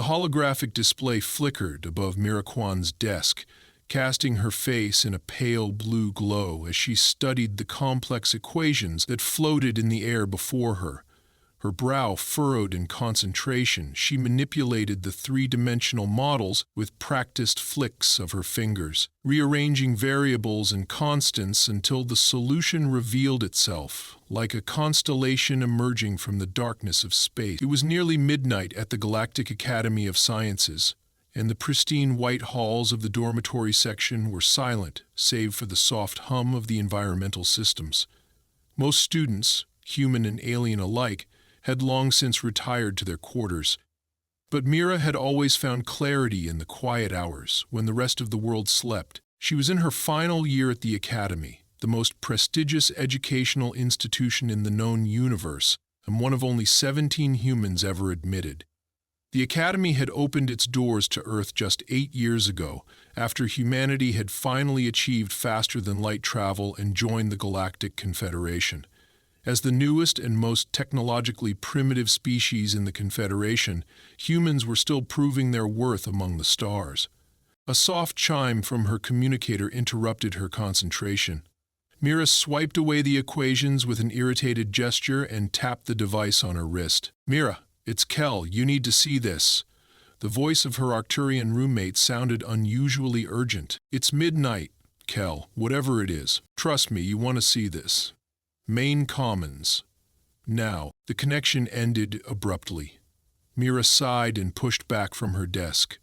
holographic display flickered above Miraquan's desk, casting her face in a pale blue glow as she studied the complex equations that floated in the air before her. Her brow furrowed in concentration, she manipulated the three-dimensional models with practiced flicks of her fingers, rearranging variables and constants until the solution revealed itself, like a constellation emerging from the darkness of space. It was nearly midnight at the Galactic Academy of Sciences, and the pristine white halls of the dormitory section were silent, save for the soft hum of the environmental systems. Most students, human and alien alike, had long since retired to their quarters. But Mira had always found clarity in the quiet hours, when the rest of the world slept. She was in her final year at the Academy, the most prestigious educational institution in the known universe, and one of only 17 humans ever admitted. The Academy had opened its doors to Earth just 8 years ago, after humanity had finally achieved faster-than-light travel and joined the Galactic Confederation. As the newest and most technologically primitive species in the Confederation, humans were still proving their worth among the stars. A soft chime from her communicator interrupted her concentration. Mira swiped away the equations with an irritated gesture and tapped the device on her wrist. "Mira, it's Kel. You need to see this." The voice of her Arcturian roommate sounded unusually urgent. "It's midnight, Kel. Whatever it is. Trust me, you want to see this. Main Commons." Now, the connection ended abruptly. Mira sighed and pushed back from her desk.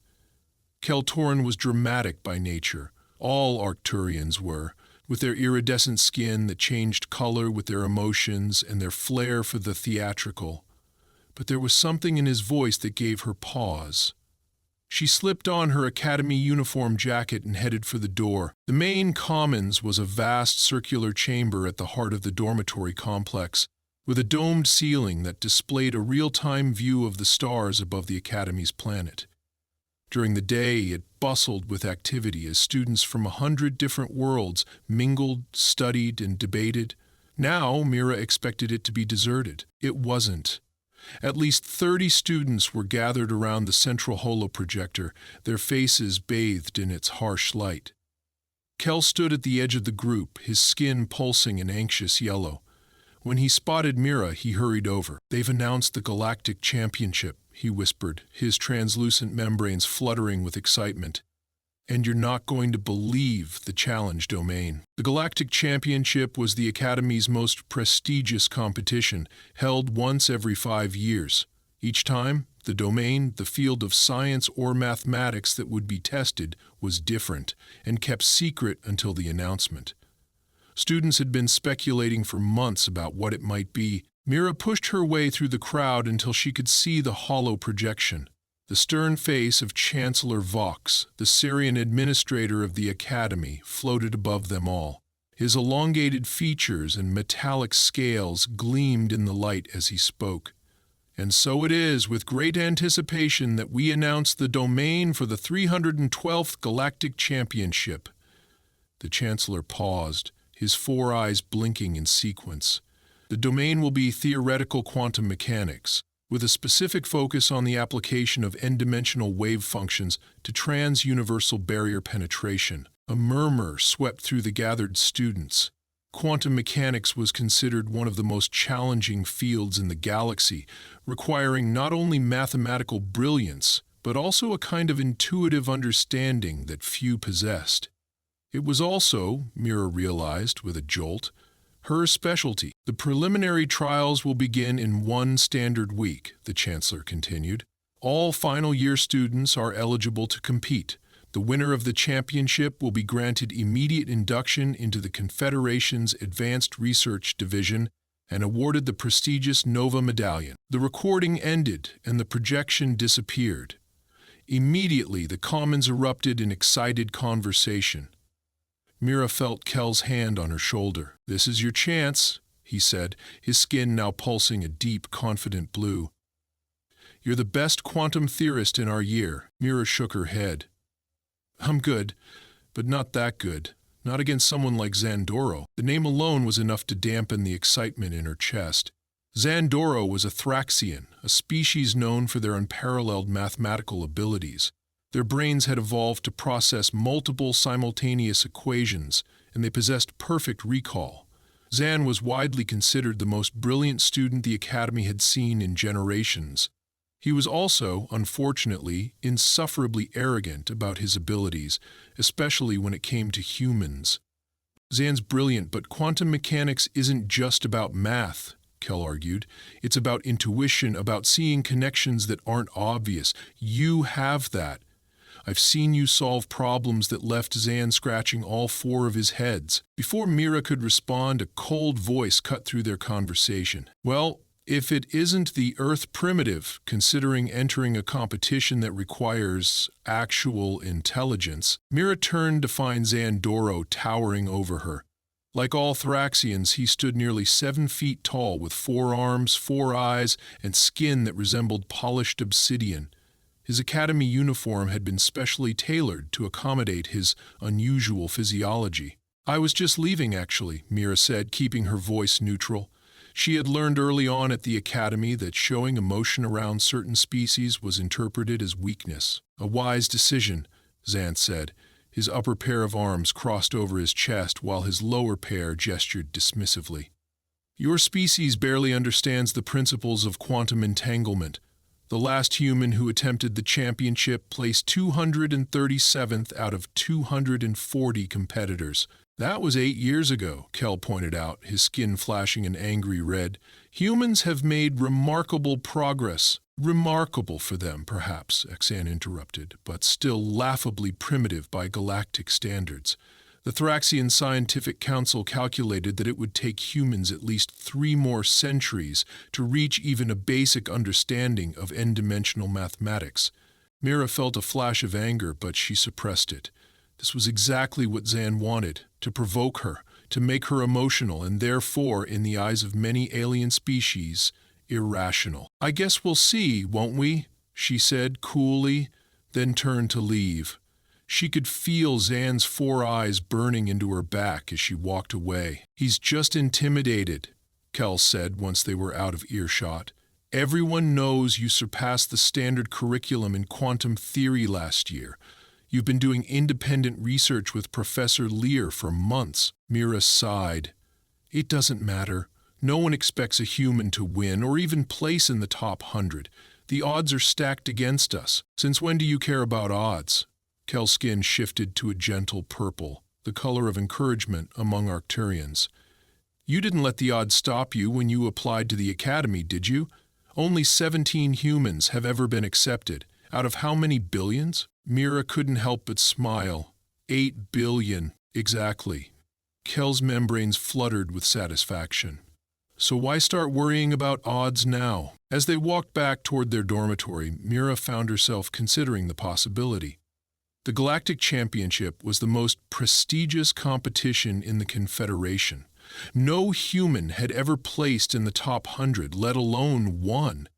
Keltoran was dramatic by nature. All Arcturians were, with their iridescent skin that changed color with their emotions and their flair for the theatrical. But there was something in his voice that gave her pause. She slipped on her academy uniform jacket and headed for the door. The main commons was a vast circular chamber at the heart of the dormitory complex, with a domed ceiling that displayed a real-time view of the stars above the academy's planet. During the day, it bustled with activity as students from 100 different worlds mingled, studied, and debated. Now, Mira expected it to be deserted. It wasn't. At least 30 students were gathered around the central holoprojector, their faces bathed in its harsh light. Kel stood at the edge of the group, his skin pulsing an anxious yellow. When he spotted Mira, he hurried over. "They've announced the Galactic Championship," he whispered, his translucent membranes fluttering with excitement. "And you're not going to believe the challenge domain." The Galactic Championship was the Academy's most prestigious competition, held once every 5 years. Each time, the domain, the field of science or mathematics that would be tested, was different, and kept secret until the announcement. Students had been speculating for months about what it might be. Mira pushed her way through the crowd until she could see the hollow projection. The stern face of Chancellor Vox, the Syrian administrator of the Academy, floated above them all. His elongated features and metallic scales gleamed in the light as he spoke. "And so it is with great anticipation that we announce the domain for the 312th Galactic Championship." The Chancellor paused, his 4 eyes blinking in sequence. "The domain will be theoretical quantum mechanics, with a specific focus on the application of n-dimensional wave functions to trans-universal barrier penetration." A murmur swept through the gathered students. Quantum mechanics was considered one of the most challenging fields in the galaxy, requiring not only mathematical brilliance, but also a kind of intuitive understanding that few possessed. It was also, Mira realized with a jolt, her specialty. "The preliminary trials will begin in 1 standard week," the Chancellor continued. "All final-year students are eligible to compete. The winner of the championship will be granted immediate induction into the Confederation's Advanced Research Division and awarded the prestigious Nova Medallion." The recording ended and the projection disappeared. Immediately, the Commons erupted in excited conversation. Mira felt Kel's hand on her shoulder. "This is your chance," he said, his skin now pulsing a deep, confident blue. "You're the best quantum theorist in our year." Mira shook her head. "I'm good, but not that good. Not against someone like Zandoro." The name alone was enough to dampen the excitement in her chest. Zandoro was a Thraxian, a species known for their unparalleled mathematical abilities. Their brains had evolved to process multiple simultaneous equations, and they possessed perfect recall. Zan was widely considered the most brilliant student the Academy had seen in generations. He was also, unfortunately, insufferably arrogant about his abilities, especially when it came to humans. Zan's brilliant, but quantum mechanics isn't just about math, Kell argued. It's about intuition, about seeing connections that aren't obvious. You have that. I've seen you solve problems that left Zan scratching all four of his heads. Before Mira could respond, a cold voice cut through their conversation. Well, if it isn't the Earth primitive, considering entering a competition that requires actual intelligence, Mira turned to find Zandoro towering over her. Like all Thraxians, he stood nearly 7 feet tall with 4 arms, 4 eyes, and skin that resembled polished obsidian. His academy uniform had been specially tailored to accommodate his unusual physiology. I was just leaving, actually, Mira said, keeping her voice neutral. She had learned early on at the academy that showing emotion around certain species was interpreted as weakness. A wise decision, Zan said. His upper pair of arms crossed over his chest while his lower pair gestured dismissively. Your species barely understands the principles of quantum entanglement. The last human who attempted the championship placed 237th out of 240 competitors. That was 8 years ago, Kell pointed out, his skin flashing an angry red. Humans have made remarkable progress. Remarkable for them, perhaps, Xan interrupted, but still laughably primitive by galactic standards. The Thraxian Scientific Council calculated that it would take humans at least 3 more centuries to reach even a basic understanding of n-dimensional mathematics. Mira felt a flash of anger, but she suppressed it. This was exactly what Zan wanted, to provoke her, to make her emotional, and therefore, in the eyes of many alien species, irrational. I guess we'll see, won't we? She said coolly, then turned to leave. She could feel Zan's 4 eyes burning into her back as she walked away. He's just intimidated, Kell said once they were out of earshot. Everyone knows you surpassed the standard curriculum in quantum theory last year. You've been doing independent research with Professor Lear for months. Mira sighed. It doesn't matter. No one expects a human to win or even place in the top 100. The odds are stacked against us. Since when do you care about odds? Kell's skin shifted to a gentle purple, the color of encouragement among Arcturians. You didn't let the odds stop you when you applied to the Academy, did you? Only 17 humans have ever been accepted. Out of how many billions? Mira couldn't help but smile. 8 billion, exactly. Kell's membranes fluttered with satisfaction. So why start worrying about odds now? As they walked back toward their dormitory, Mira found herself considering the possibility. The Galactic Championship was the most prestigious competition in the Confederation. No human had ever placed in the top 100, let alone won.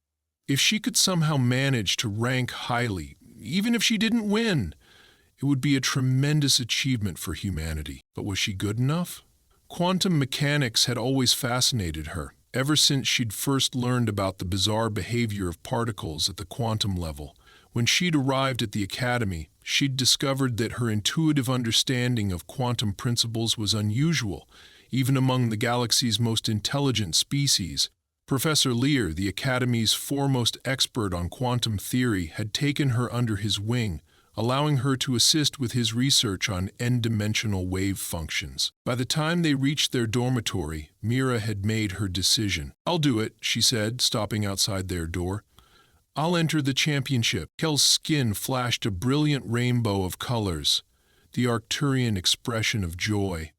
If she could somehow manage to rank highly, even if she didn't win, it would be a tremendous achievement for humanity. But was she good enough? Quantum mechanics had always fascinated her, ever since she'd first learned about the bizarre behavior of particles at the quantum level. When she'd arrived at the Academy, she'd discovered that her intuitive understanding of quantum principles was unusual, even among the galaxy's most intelligent species. Professor Lear, the Academy's foremost expert on quantum theory, had taken her under his wing, allowing her to assist with his research on n-dimensional wave functions. By the time they reached their dormitory, Mira had made her decision. I'll do it, she said, stopping outside their door. I'll enter the championship. Kell's skin flashed a brilliant rainbow of colors, the Arcturian expression of joy.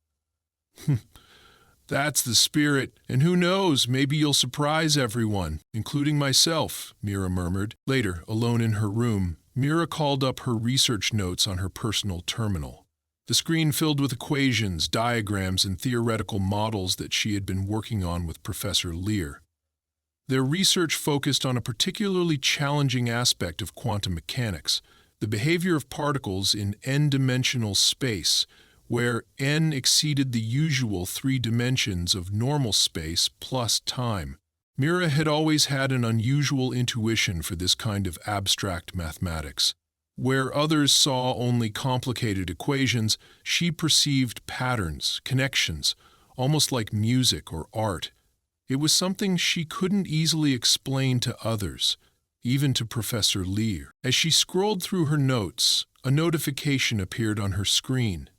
That's the spirit, and who knows, maybe you'll surprise everyone, including myself, Mira murmured. Later, alone in her room, Mira called up her research notes on her personal terminal. The screen filled with equations, diagrams, and theoretical models that she had been working on with Professor Lear. Their research focused on a particularly challenging aspect of quantum mechanics, the behavior of particles in n-dimensional space, where n exceeded the usual 3 dimensions of normal space plus time. Mira had always had an unusual intuition for this kind of abstract mathematics. Where others saw only complicated equations, she perceived patterns, connections, almost like music or art. It was something she couldn't easily explain to others, even to Professor Lear. As she scrolled through her notes, a notification appeared on her screen.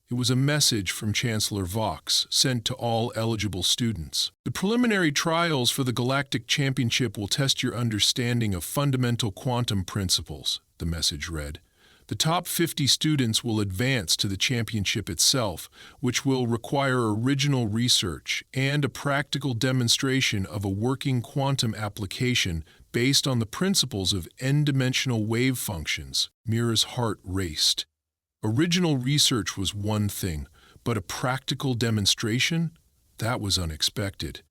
It was a message from Chancellor Vox, sent to all eligible students. The preliminary trials for the Galactic Championship will test your understanding of fundamental quantum principles, the message read. The top 50 students will advance to the championship itself, which will require original research and a practical demonstration of a working quantum application based on the principles of n-dimensional wave functions. Mira's heart raced. Original research was one thing, but a practical demonstration? That was unexpected.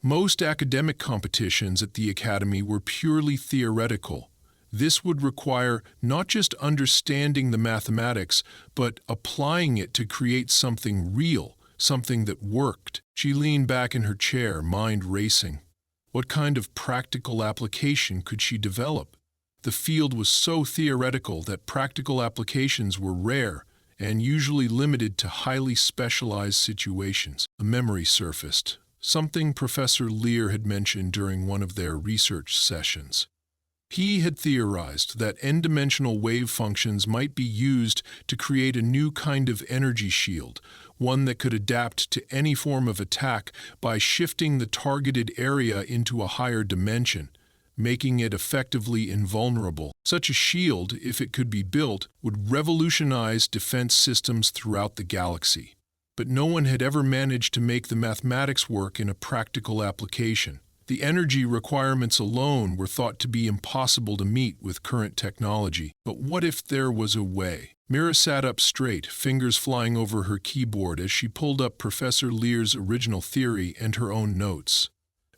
Most academic competitions at the Academy were purely theoretical. This would require not just understanding the mathematics, but applying it to create something real, something that worked. She leaned back in her chair, mind racing. What kind of practical application could she develop? The field was so theoretical that practical applications were rare and usually limited to highly specialized situations. A memory surfaced, something Professor Lear had mentioned during one of their research sessions. He had theorized that n-dimensional wave functions might be used to create a new kind of energy shield, one that could adapt to any form of attack by shifting the targeted area into a higher dimension, making it effectively invulnerable. Such a shield, if it could be built, would revolutionize defense systems throughout the galaxy. But no one had ever managed to make the mathematics work in a practical application. The energy requirements alone were thought to be impossible to meet with current technology. But what if there was a way? Mira sat up straight, fingers flying over her keyboard as she pulled up Professor Lear's original theory and her own notes.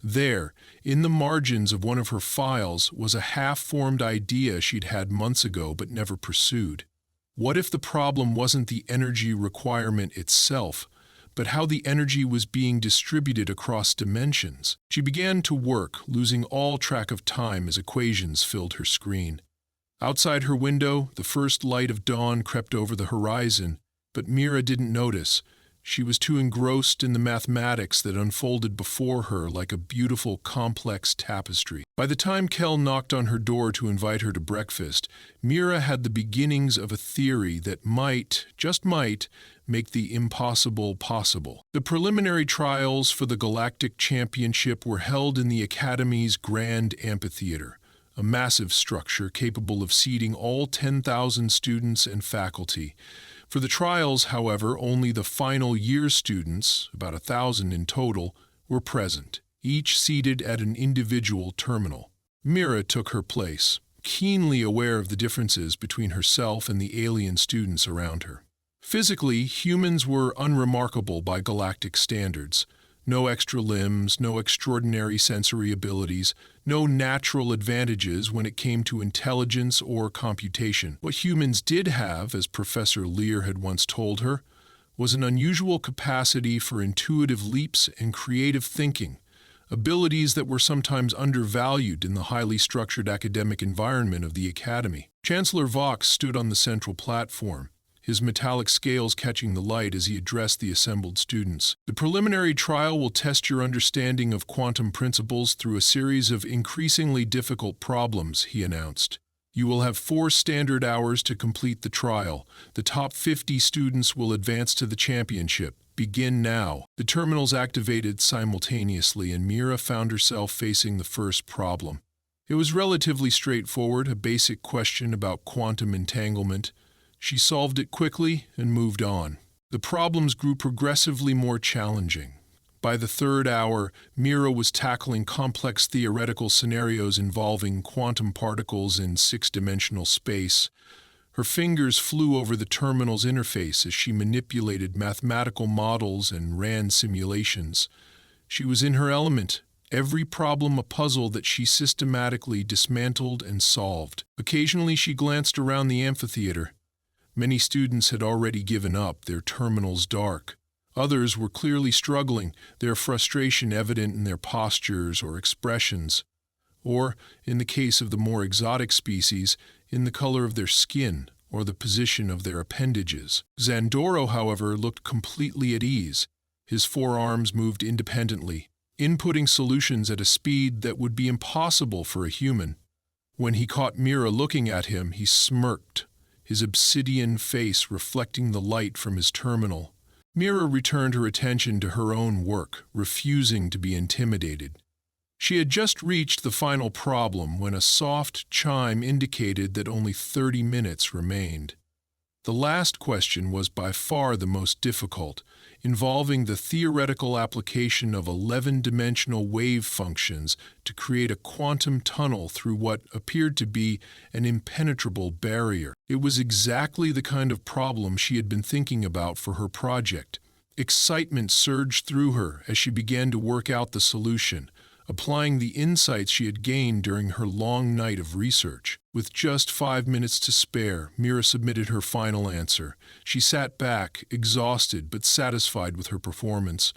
There, in the margins of one of her files, was a half-formed idea she'd had months ago but never pursued. What if the problem wasn't the energy requirement itself, but how the energy was being distributed across dimensions? She began to work, losing all track of time as equations filled her screen. Outside her window, the first light of dawn crept over the horizon, but Mira didn't notice. She was too engrossed in the mathematics that unfolded before her like a beautiful, complex tapestry. By the time Kel knocked on her door to invite her to breakfast, Mira had the beginnings of a theory that might, just might, make the impossible possible. The preliminary trials for the Galactic Championship were held in the Academy's Grand Amphitheater, a massive structure capable of seating all 10,000 students and faculty. For the trials, however, only the final year students, about 1,000 in total, were present, each seated at an individual terminal. Mira took her place, keenly aware of the differences between herself and the alien students around her. Physically, humans were unremarkable by galactic standards. No extra limbs, no extraordinary sensory abilities, no natural advantages when it came to intelligence or computation. What humans did have, as Professor Lear had once told her, was an unusual capacity for intuitive leaps and creative thinking, abilities that were sometimes undervalued in the highly structured academic environment of the Academy. Chancellor Vox stood on the central platform, his metallic scales catching the light as he addressed the assembled students. The preliminary trial will test your understanding of quantum principles through a series of increasingly difficult problems, he announced. You will have 4 standard hours to complete the trial. The top 50 students will advance to the championship. Begin now. The terminals activated simultaneously, and Mira found herself facing the first problem. It was relatively straightforward, a basic question about quantum entanglement. She solved it quickly and moved on. The problems grew progressively more challenging. By the 3rd hour, Mira was tackling complex theoretical scenarios involving quantum particles in 6-dimensional space. Her fingers flew over the terminal's interface as she manipulated mathematical models and ran simulations. She was in her element, every problem a puzzle that she systematically dismantled and solved. Occasionally she glanced around the amphitheater. Many students had already given up, their terminals dark. Others were clearly struggling, their frustration evident in their postures or expressions, or, in the case of the more exotic species, in the color of their skin or the position of their appendages. Zandoro, however, looked completely at ease. His forearms moved independently, inputting solutions at a speed that would be impossible for a human. When he caught Mira looking at him, he smirked, his obsidian face reflecting the light from his terminal. Mira returned her attention to her own work, refusing to be intimidated. She had just reached the final problem when a soft chime indicated that only 30 minutes remained. The last question was by far the most difficult, involving the theoretical application of 11-dimensional wave functions to create a quantum tunnel through what appeared to be an impenetrable barrier. It was exactly the kind of problem she had been thinking about for her project. Excitement surged through her as she began to work out the solution, applying the insights she had gained during her long night of research. With just 5 minutes to spare, Mira submitted her final answer. She sat back, exhausted but satisfied with her performance.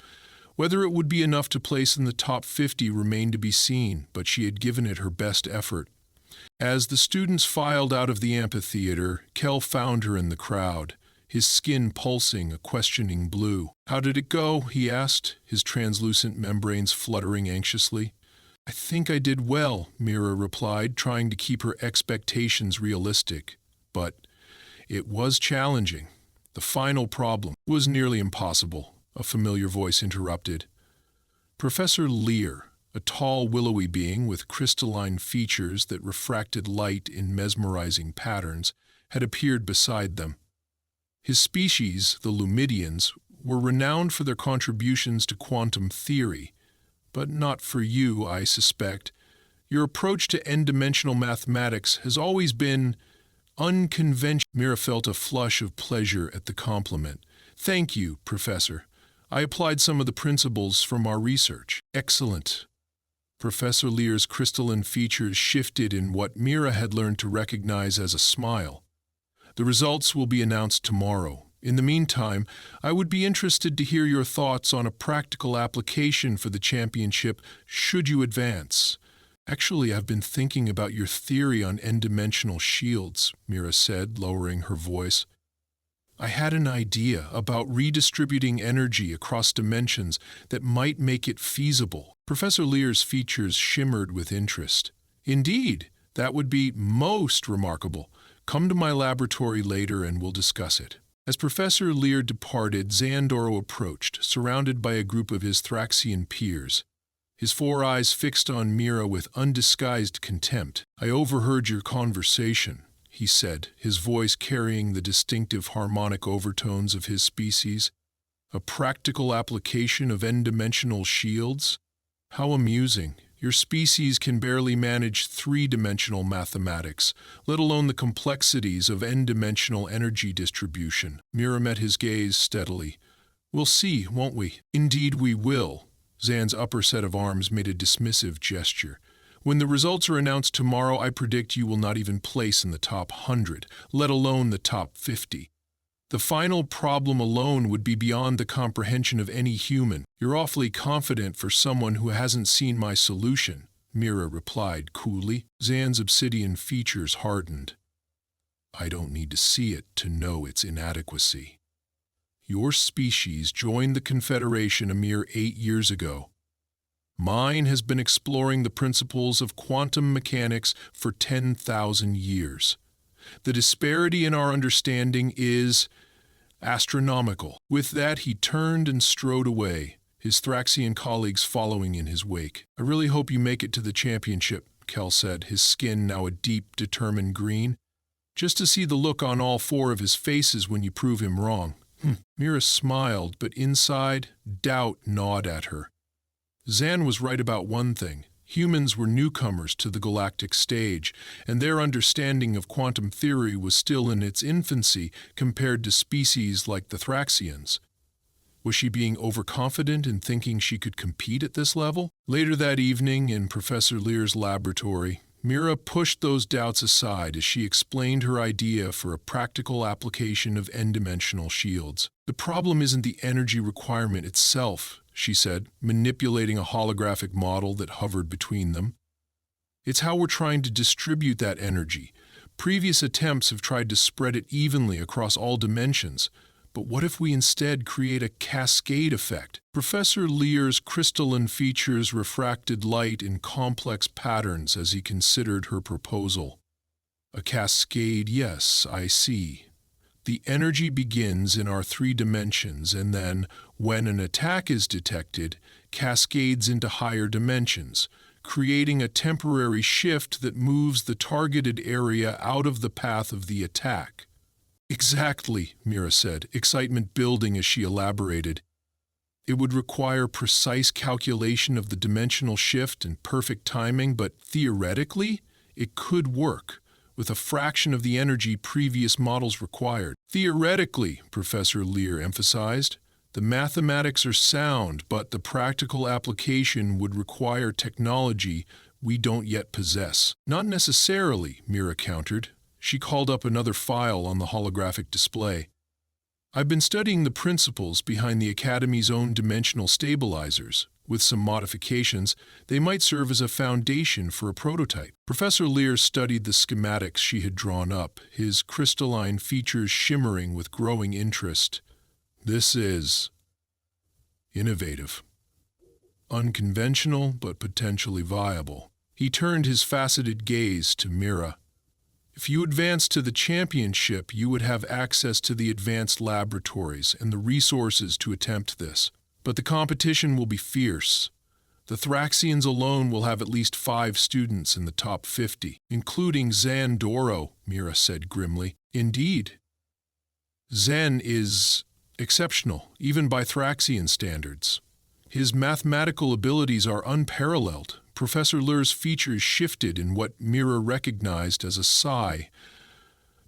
Whether it would be enough to place in the top 50 remained to be seen, but she had given it her best effort. As the students filed out of the amphitheater, Kel found her in the crowd, his skin pulsing a questioning blue. "How did it go?" he asked, his translucent membranes fluttering anxiously. "I think I did well," Mira replied, trying to keep her expectations realistic. But it was challenging. The final problem was nearly impossible, a familiar voice interrupted. Professor Lear, a tall, willowy being with crystalline features that refracted light in mesmerizing patterns, had appeared beside them. His species, the Lumidians, were renowned for their contributions to quantum theory, but not for you, I suspect. Your approach to n-dimensional mathematics has always been unconventional. Mira felt a flush of pleasure at the compliment. "Thank you, Professor. I applied some of the principles from our research." "Excellent." Professor Lear's crystalline features shifted in what Mira had learned to recognize as a smile. "The results will be announced tomorrow. In the meantime, I would be interested to hear your thoughts on a practical application for the championship should you advance." "Actually, I've been thinking about your theory on n-dimensional shields," Mira said, lowering her voice. "I had an idea about redistributing energy across dimensions that might make it feasible." Professor Lear's features shimmered with interest. "Indeed, that would be most remarkable. Come to my laboratory later and we'll discuss it." As Professor Lear departed, Zandoro approached, surrounded by a group of his Thraxian peers. His 4 eyes fixed on Mira with undisguised contempt. "I overheard your conversation," he said, his voice carrying the distinctive harmonic overtones of his species. "A practical application of n-dimensional shields? How amusing. Your species can barely manage 3-dimensional mathematics, let alone the complexities of n-dimensional energy distribution." Mira met his gaze steadily. "We'll see, won't we?" "Indeed we will." Zan's upper set of arms made a dismissive gesture. "When the results are announced tomorrow, I predict you will not even place in the top 100, let alone the top 50. The final problem alone would be beyond the comprehension of any human." "You're awfully confident for someone who hasn't seen my solution," Mira replied coolly. Zan's obsidian features hardened. "I don't need to see it to know its inadequacy. Your species joined the Confederation a mere 8 years ago. Mine has been exploring the principles of quantum mechanics for 10,000 years. The disparity in our understanding is astronomical." With that, he turned and strode away, his Thraxian colleagues following in his wake. "I really hope you make it to the championship," Kel said, his skin now a deep, determined green. "Just to see the look on all 4 of his faces when you prove him wrong." Mira smiled, but inside, doubt gnawed at her. Zan was right about one thing. Humans were newcomers to the galactic stage, and their understanding of quantum theory was still in its infancy compared to species like the Thraxians. Was she being overconfident in thinking she could compete at this level? Later that evening, in Professor Lear's laboratory, Mira pushed those doubts aside as she explained her idea for a practical application of n-dimensional shields. The problem isn't the energy requirement itself, she said, manipulating a holographic model that hovered between them. It's how we're trying to distribute that energy. Previous attempts have tried to spread it evenly across all dimensions, but what if we instead create a cascade effect? Professor Lear's crystalline features refracted light in complex patterns as he considered her proposal. A cascade, yes, I see. The energy begins in our 3 dimensions and then, when an attack is detected, cascades into higher dimensions, creating a temporary shift that moves the targeted area out of the path of the attack. Exactly, Mira said, excitement building as she elaborated. It would require precise calculation of the dimensional shift and perfect timing, but theoretically, it could work, with a fraction of the energy previous models required. Theoretically, Professor Lear emphasized, the mathematics are sound, but the practical application would require technology we don't yet possess. Not necessarily, Mira countered. She called up another file on the holographic display. I've been studying the principles behind the Academy's own dimensional stabilizers. With some modifications, they might serve as a foundation for a prototype. Professor Lear studied the schematics she had drawn up, his crystalline features shimmering with growing interest. This is innovative. Unconventional, but potentially viable. He turned his faceted gaze to Mira. If you advance to the championship, you would have access to the advanced laboratories and the resources to attempt this. But the competition will be fierce. The Thraxians alone will have at least 5 students in the top 50, including Zan Doro, Mira said grimly. Indeed. Zen is exceptional, even by Thraxian standards. His mathematical abilities are unparalleled. Professor Lear's features shifted in what Mira recognized as a sigh.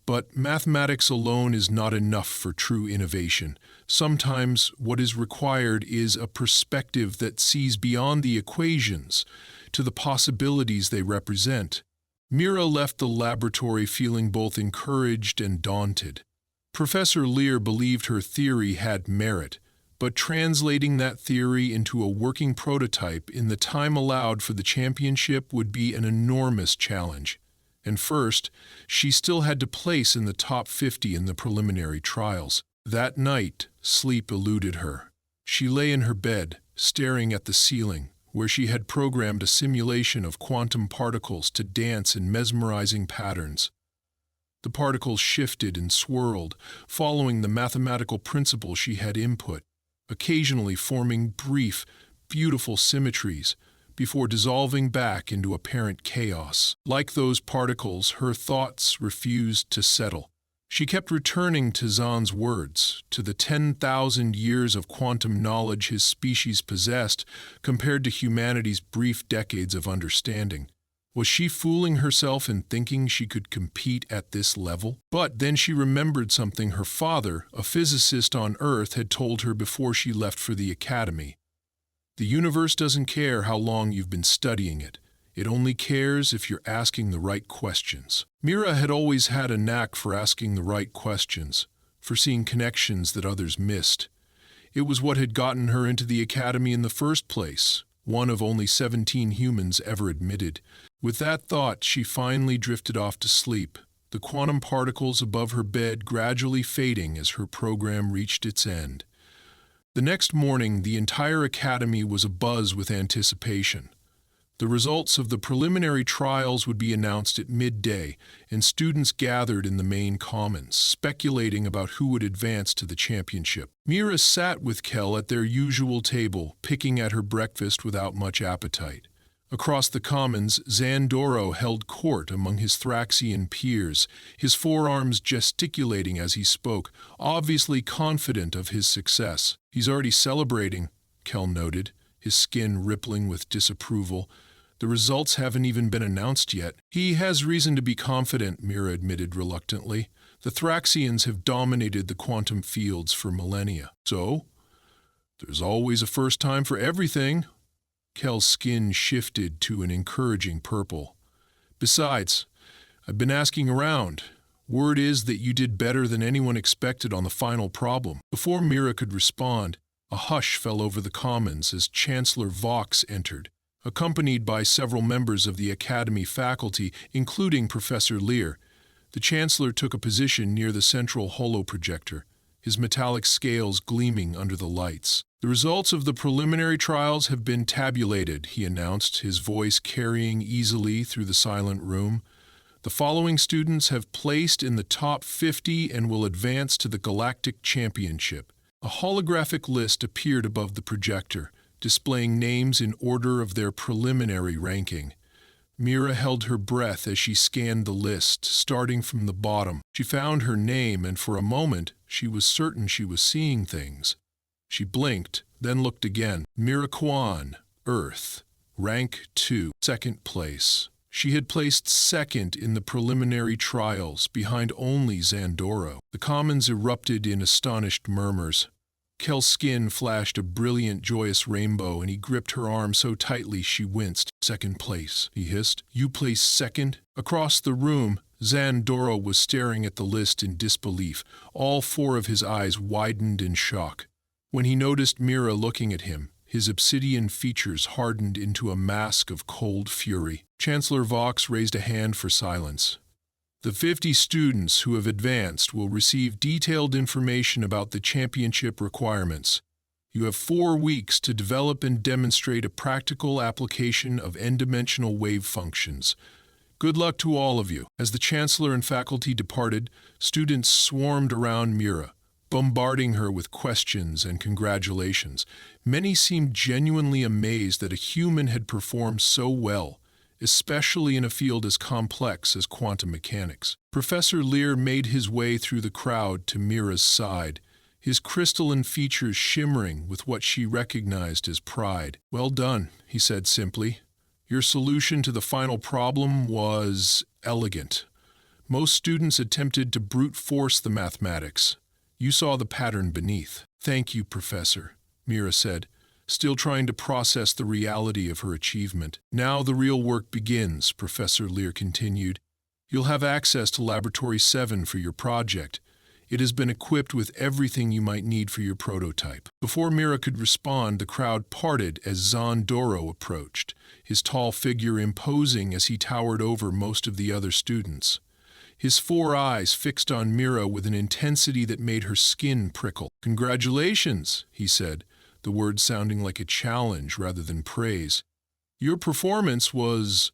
But mathematics alone is not enough for true innovation. Sometimes what is required is a perspective that sees beyond the equations to the possibilities they represent. Mira left the laboratory feeling both encouraged and daunted. Professor Lear believed her theory had merit, but translating that theory into a working prototype in the time allowed for the championship would be an enormous challenge. And first, she still had to place in the top 50 in the preliminary trials. That night, sleep eluded her. She lay in her bed, staring at the ceiling, where she had programmed a simulation of quantum particles to dance in mesmerizing patterns. The particles shifted and swirled, following the mathematical principle she had input, occasionally forming brief, beautiful symmetries, before dissolving back into apparent chaos. Like those particles, her thoughts refused to settle. She kept returning to Zahn's words, to the 10,000 years of quantum knowledge his species possessed compared to humanity's brief decades of understanding. Was she fooling herself in thinking she could compete at this level? But then she remembered something her father, a physicist on Earth, had told her before she left for the academy. The universe doesn't care how long you've been studying it. It only cares if you're asking the right questions. Mira had always had a knack for asking the right questions, for seeing connections that others missed. It was what had gotten her into the academy in the first place, one of only 17 humans ever admitted. With that thought, she finally drifted off to sleep, the quantum particles above her bed gradually fading as her program reached its end. The next morning, the entire academy was abuzz with anticipation. The results of the preliminary trials would be announced at midday, and students gathered in the main commons, speculating about who would advance to the championship. Mira sat with Kel at their usual table, picking at her breakfast without much appetite. Across the commons, Zandoro held court among his Thraxian peers, his forearms gesticulating as he spoke, obviously confident of his success. "He's already celebrating," Kel noted, his skin rippling with disapproval. "The results haven't even been announced yet." "He has reason to be confident," Mira admitted reluctantly. "The Thraxians have dominated the quantum fields for millennia." "So? There's always a first time for everything." Kel's skin shifted to an encouraging purple. Besides, I've been asking around. Word is that you did better than anyone expected on the final problem." Before Mira could respond, a hush fell over the Commons as Chancellor Vox entered, accompanied by several members of the Academy faculty, including Professor Lear. The Chancellor took a position near the central holoprojector, his metallic scales gleaming under the lights. "The results of the preliminary trials have been tabulated," he announced, his voice carrying easily through the silent room. "The following students have placed in the top 50 and will advance to the Galactic Championship." A holographic list appeared above the projector, displaying names in order of their preliminary ranking. Mira held her breath as she scanned the list, starting from the bottom. She found her name, and for a moment she was certain she was seeing things. She blinked, then looked again. Mira Kwan, Earth, rank 2, second place. She had placed second in the preliminary trials, behind only Zandoro. The Commons erupted in astonished murmurs. Kel's skin flashed a brilliant, joyous rainbow, and he gripped her arm so tightly she winced. "Second place," he hissed. "You placed second?" Across the room, Zandoro was staring at the list in disbelief. All four of his eyes widened in shock. When he noticed Mira looking at him, his obsidian features hardened into a mask of cold fury. Chancellor Vox raised a hand for silence. "The 50 students who have advanced will receive detailed information about the championship requirements. You have 4 weeks to develop and demonstrate a practical application of n-dimensional wave functions. Good luck to all of you." As the Chancellor and faculty departed, students swarmed around Mira, bombarding her with questions and congratulations. Many seemed genuinely amazed that a human had performed so well, especially in a field as complex as quantum mechanics. Professor Lear made his way through the crowd to Mira's side, his crystalline features shimmering with what she recognized as pride. "Well done," he said simply. "Your solution to the final problem was elegant. Most students attempted to brute force the mathematics. You saw the pattern beneath." "Thank you, Professor," Mira said, still trying to process the reality of her achievement. "Now the real work begins," Professor Lear continued. "You'll have access to Laboratory 7 for your project. It has been equipped with everything you might need for your prototype." Before Mira could respond, the crowd parted as Zandoro approached, his tall figure imposing as he towered over most of the other students. His 4 eyes fixed on Mira with an intensity that made her skin prickle. "Congratulations," he said, the words sounding like a challenge rather than praise. "Your performance was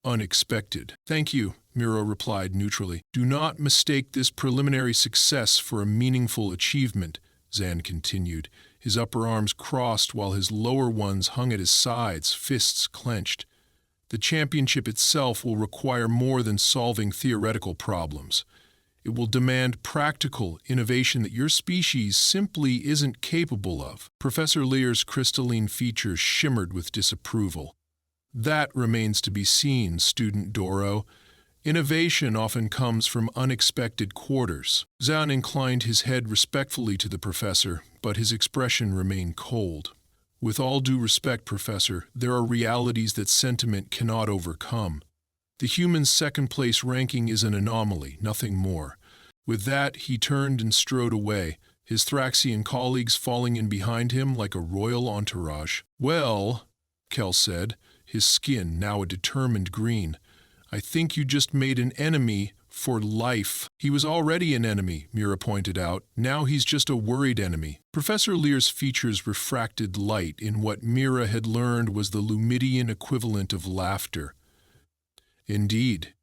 unexpected." "Thank you," Mira replied neutrally. "Do not mistake this preliminary success for a meaningful achievement," Zan continued, his upper arms crossed while his lower ones hung at his sides, fists clenched. "The championship itself will require more than solving theoretical problems. It will demand practical innovation that your species simply isn't capable of." Professor Lear's crystalline features shimmered with disapproval. "That remains to be seen, Student Doro. Innovation often comes from unexpected quarters." Zan inclined his head respectfully to the professor, but his expression remained cold. "With all due respect, Professor, there are realities that sentiment cannot overcome. The human's second-place ranking is an anomaly, nothing more." With that, he turned and strode away, his Thraxian colleagues falling in behind him like a royal entourage. "Well," Kel said, his skin now a determined green, "I think you just made an enemy for life." "He was already an enemy," Mira pointed out. "Now he's just a worried enemy." Professor Lear's features refracted light in what Mira had learned was the Lumidian equivalent of laughter. "Indeed,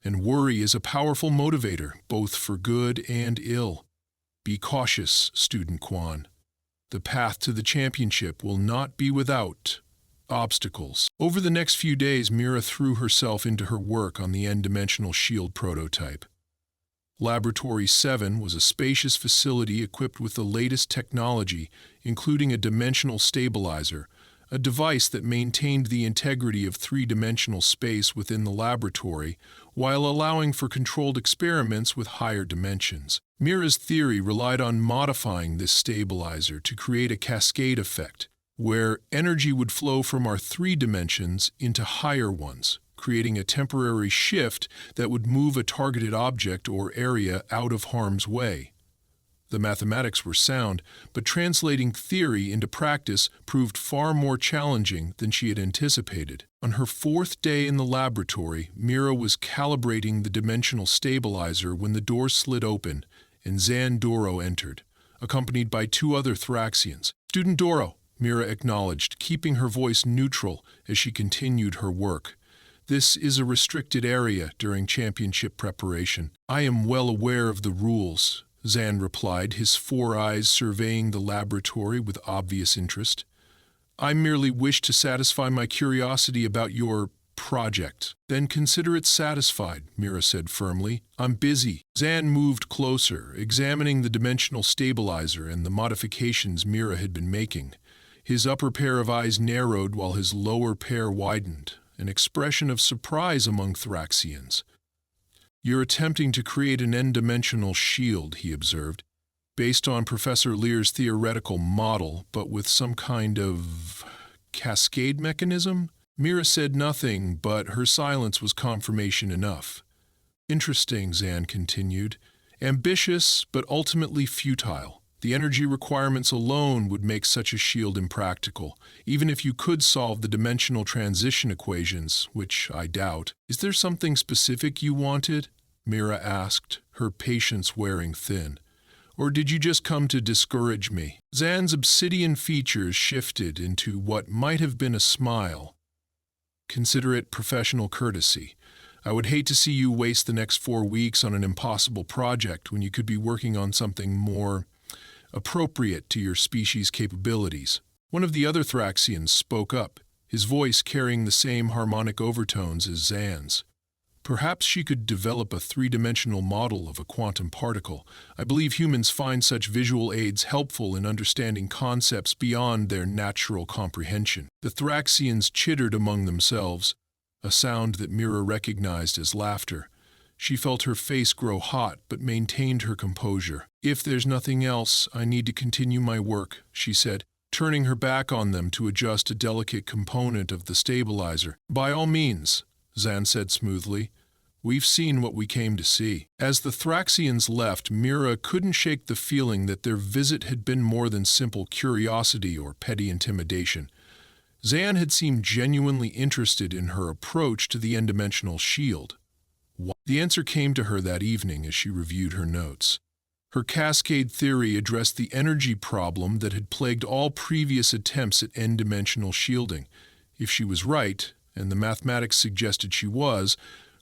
and worry is a powerful motivator, both for good and ill. Be cautious, Student Kwan. The path to the championship will not be without obstacles." Over the next few days, Mira threw herself into her work on the n-dimensional shield prototype. Laboratory 7 was a spacious facility equipped with the latest technology, including a dimensional stabilizer, a device that maintained the integrity of 3-dimensional space within the laboratory while allowing for controlled experiments with higher dimensions. Mira's theory relied on modifying this stabilizer to create a cascade effect, where energy would flow from our 3 dimensions into higher ones, creating a temporary shift that would move a targeted object or area out of harm's way. The mathematics were sound, but translating theory into practice proved far more challenging than she had anticipated. On her fourth day in the laboratory, Mira was calibrating the dimensional stabilizer when the door slid open and Zan Doro entered, accompanied by two other Thraxians. "Student Doro," Mira acknowledged, keeping her voice neutral as she continued her work. "This is a restricted area during championship preparation. I am well aware of the rules," Zan replied, his four eyes surveying the laboratory with obvious interest. "I merely wish to satisfy my curiosity about your project." "Then consider it satisfied," Mira said firmly. "I'm busy." Zan moved closer, examining the dimensional stabilizer and the modifications Mira had been making. His upper pair of eyes narrowed while his lower pair widened, an expression of surprise among Thraxians. "You're attempting to create an n-dimensional shield," he observed, "based on Professor Lear's theoretical model, but with some kind of cascade mechanism?" Mira said nothing, but her silence was confirmation enough. "Interesting," Zan continued. "Ambitious, but ultimately futile. The energy requirements alone would make such a shield impractical, even if you could solve the dimensional transition equations, which I doubt. Is there something specific you wanted?" Mira asked, her patience wearing thin. "Or did you just come to discourage me?" Zan's obsidian features shifted into what might have been a smile. "Consider it professional courtesy. I would hate to see you waste the next 4 weeks on an impossible project when you could be working on something more appropriate to your species' capabilities." One of the other Thraxians spoke up, his voice carrying the same harmonic overtones as Zan's. "Perhaps she could develop a three-dimensional model of a quantum particle. I believe humans find such visual aids helpful in understanding concepts beyond their natural comprehension." The Thraxians chittered among themselves, a sound that Mira recognized as laughter. She felt her face grow hot, but maintained her composure. "If there's nothing else, I need to continue my work," she said, turning her back on them to adjust a delicate component of the stabilizer. "By all means," Zan said smoothly. "We've seen what we came to see." As the Thraxians left, Mira couldn't shake the feeling that their visit had been more than simple curiosity or petty intimidation. Zan had seemed genuinely interested in her approach to the n-dimensional shield. The answer came to her that evening as she reviewed her notes. Her cascade theory addressed the energy problem that had plagued all previous attempts at n-dimensional shielding. If she was right, and the mathematics suggested she was,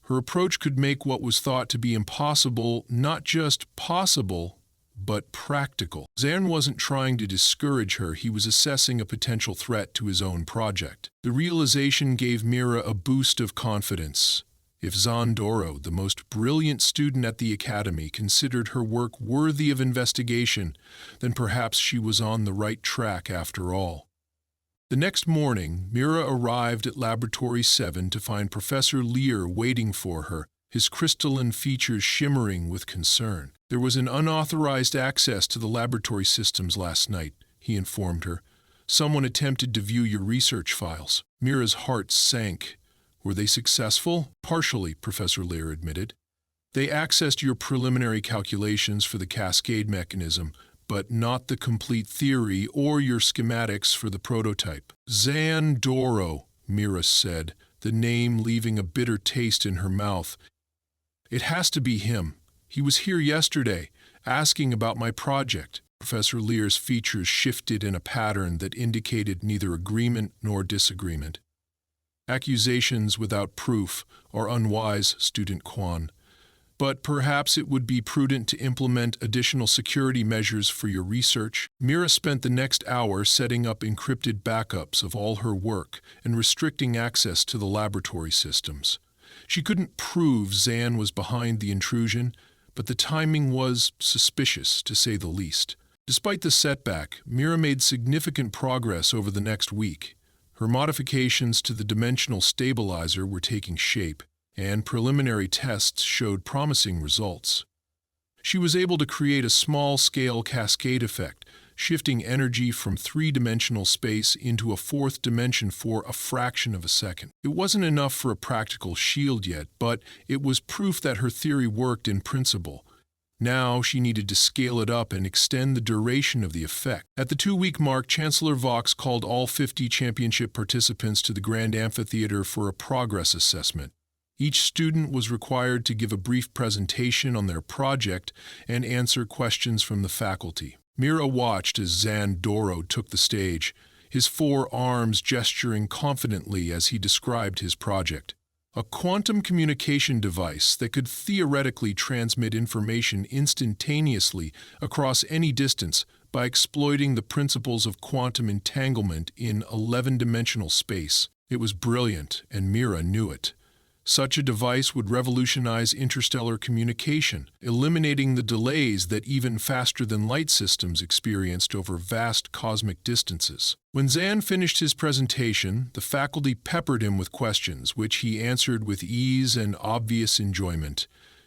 her approach could make what was thought to be impossible not just possible, but practical. Zan wasn't trying to discourage her, he was assessing a potential threat to his own project. The realization gave Mira a boost of confidence. If Zan Doro, the most brilliant student at the academy, considered her work worthy of investigation, then perhaps she was on the right track after all. The next morning, Mira arrived at Laboratory 7 to find Professor Lear waiting for her, his crystalline features shimmering with concern. "There was an unauthorized access to the laboratory systems last night," he informed her. "Someone attempted to view your research files." Mira's heart sank. "Were they successful?" "Partially," Professor Lear admitted. "They accessed your preliminary calculations for the cascade mechanism, but not the complete theory or your schematics for the prototype." "Zan Doro," Mira said, the name leaving a bitter taste in her mouth. "It has to be him. He was here yesterday, asking about my project." Professor Lear's features shifted in a pattern that indicated neither agreement nor disagreement. "Accusations without proof are unwise, Student Quan. But perhaps it would be prudent to implement additional security measures for your research." Mira spent the next hour setting up encrypted backups of all her work and restricting access to the laboratory systems. She couldn't prove Zan was behind the intrusion, but the timing was suspicious, to say the least. Despite the setback, Mira made significant progress over the next week. Her modifications to the dimensional stabilizer were taking shape, and preliminary tests showed promising results. She was able to create a small-scale cascade effect, shifting energy from three-dimensional space into a fourth dimension for a fraction of a second. It wasn't enough for a practical shield yet, but it was proof that her theory worked in principle. Now she needed to scale it up and extend the duration of the effect. At the 2-week mark, Chancellor Vox called all 50 championship participants to the Grand Amphitheater for a progress assessment. Each student was required to give a brief presentation on their project and answer questions from the faculty. Mira watched as Zan Doro took the stage, his 4 arms gesturing confidently as he described his project. A quantum communication device that could theoretically transmit information instantaneously across any distance by exploiting the principles of quantum entanglement in 11-dimensional space. It was brilliant, and Mira knew it. Such a device would revolutionize interstellar communication, eliminating the delays that even faster-than-light systems experienced over vast cosmic distances. When Zan finished his presentation, the faculty peppered him with questions, which he answered with ease and obvious enjoyment.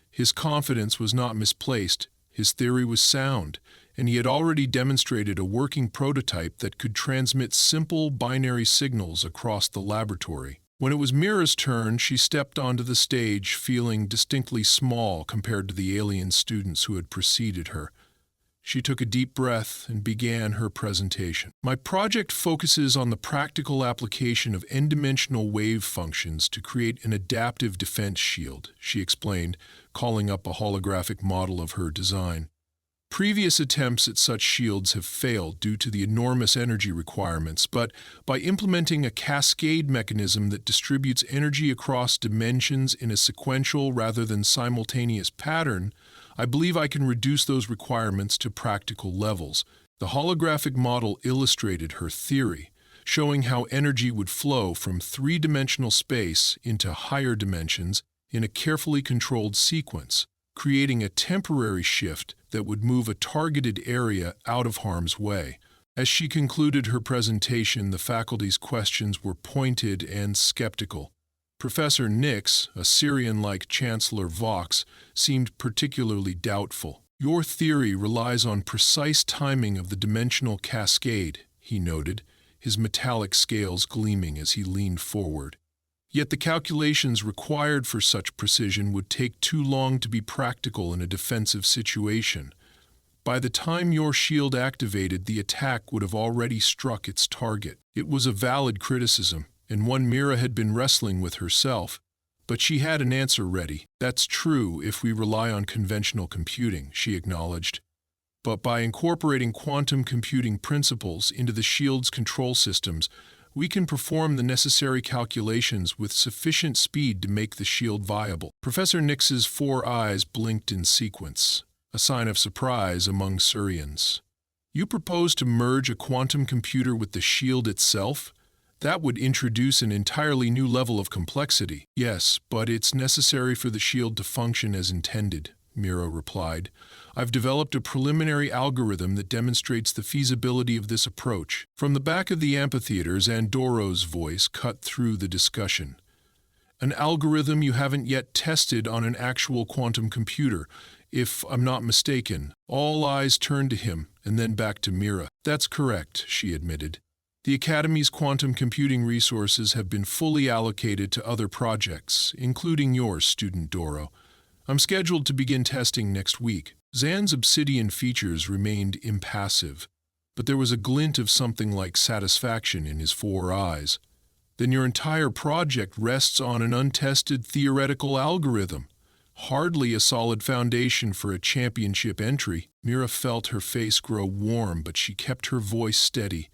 His confidence was not misplaced, his theory was sound, and he had already demonstrated a working prototype that could transmit simple binary signals across the laboratory. When it was Mira's turn, she stepped onto the stage feeling distinctly small compared to the alien students who had preceded her. She took a deep breath and began her presentation. My project focuses on the practical application of n-dimensional wave functions to create an adaptive defense shield, she explained, calling up a holographic model of her design. Previous attempts at such shields have failed due to the enormous energy requirements, but by implementing a cascade mechanism that distributes energy across dimensions in a sequential rather than simultaneous pattern, I believe I can reduce those requirements to practical levels. The holographic model illustrated her theory, showing how energy would flow from three-dimensional space into higher dimensions in a carefully controlled sequence, creating a temporary shift that would move a targeted area out of harm's way. As she concluded her presentation, the faculty's questions were pointed and skeptical. Professor Nix, a Syrian-like Chancellor Vox, seemed particularly doubtful. "Your theory relies on precise timing of the dimensional cascade," he noted, his metallic scales gleaming as he leaned forward. Yet the calculations required for such precision would take too long to be practical in a defensive situation. By the time your shield activated, the attack would have already struck its target. It was a valid criticism, and one Mira had been wrestling with herself, but she had an answer ready. "That's true if we rely on conventional computing," she acknowledged. "But by incorporating quantum computing principles into the shield's control systems, we can perform the necessary calculations with sufficient speed to make the shield viable." Professor Nix's 4 eyes blinked in sequence, a sign of surprise among Surians. "You propose to merge a quantum computer with the shield itself? That would introduce an entirely new level of complexity." "Yes, but it's necessary for the shield to function as intended," Mira replied. "I've developed a preliminary algorithm that demonstrates the feasibility of this approach." From the back of the amphitheater, Zandoro's voice cut through the discussion. "An algorithm you haven't yet tested on an actual quantum computer, if I'm not mistaken." All eyes turned to him, and then back to Mira. "That's correct," she admitted. "The Academy's quantum computing resources have been fully allocated to other projects, including yours, Student Doro. I'm scheduled to begin testing next week." Zan's obsidian features remained impassive, but there was a glint of something like satisfaction in his 4 eyes. "Then your entire project rests on an untested theoretical algorithm. Hardly a solid foundation for a championship entry." Mira felt her face grow warm, but she kept her voice steady.